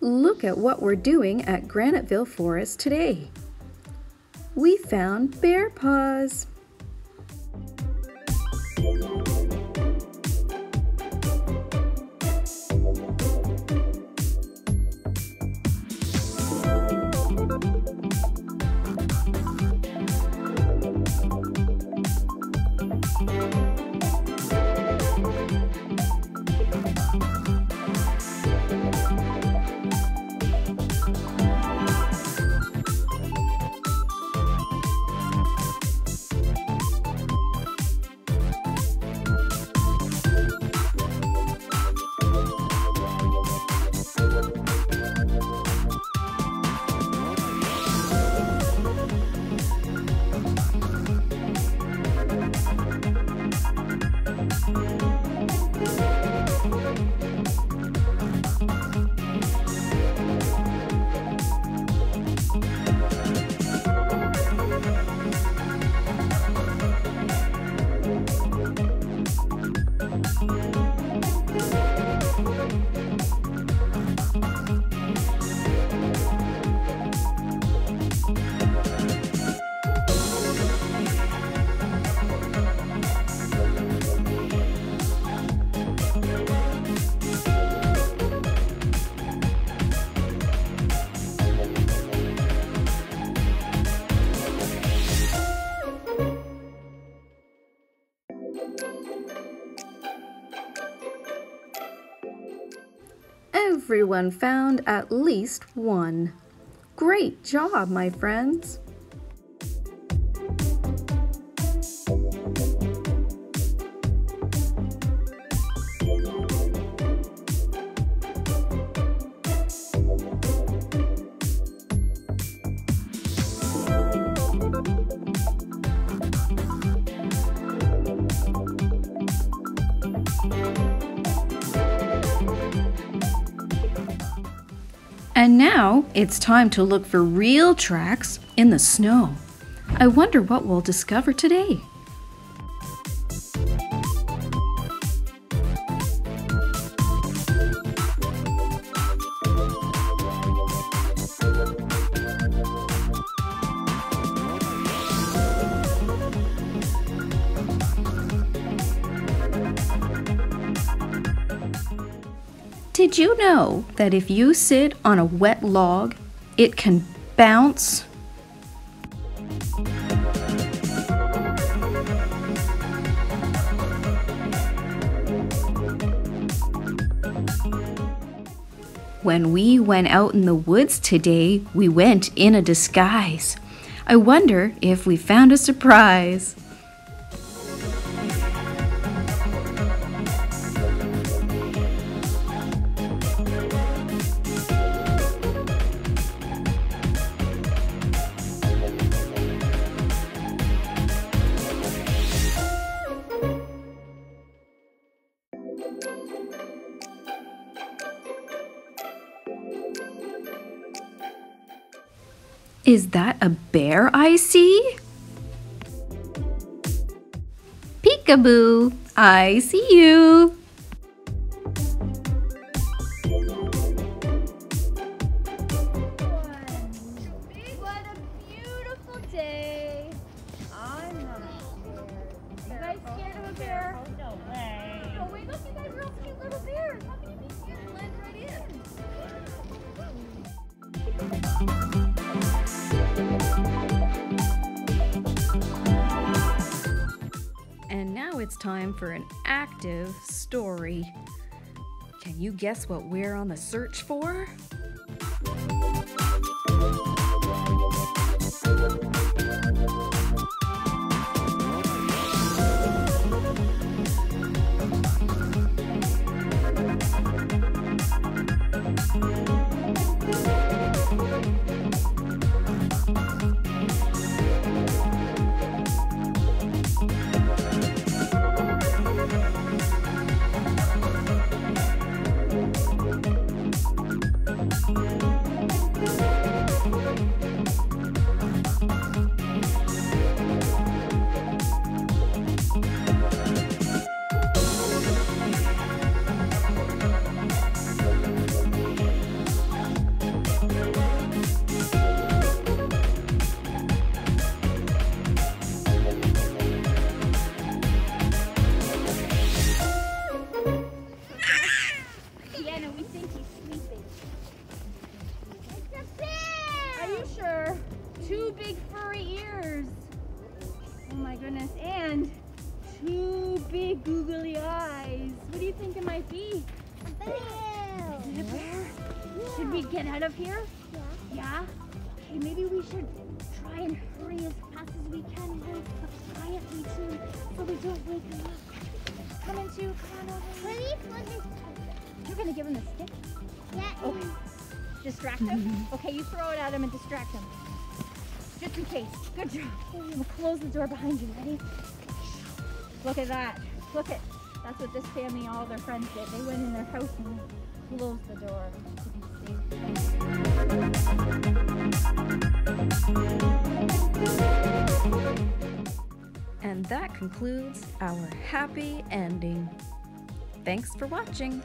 Look at what we're doing at Graniteville Forest today. We found bear paws. Everyone found at least one. Great job, my friends! And now it's time to look for real tracks in the snow. I wonder what we'll discover today. Did you know that if you sit on a wet log, it can bounce? When we went out in the woods today, we went in a disguise. I wonder if we found a surprise. Is that a bear I see? Peekaboo, I see you. What a beautiful day. I'm not scared. You guys scared of a bear? Oh, no way. Oh, wait, look at that real cute little bears. How can you be scared? Blend right in. And now it's time for an active story. Can you guess what we're on the search for? goodness. And 2 big googly eyes. What do you think it might be? A bear. Is it a bear? Yeah. Should we get out of here? Yeah. Yeah? Okay, maybe we should try and hurry as fast as we can really quietly too, so we don't wake him up. Come on over. Please, You're gonna give him the stick? yeah. Okay. Distract him? Okay, you throw it at him and distract him. Just in case. Good job. We'll close the door behind you. Ready? Look at that. Look at. That's what this family, all their friends did. They went in their house and closed the door to be safe. And that concludes our happy ending. Thanks for watching.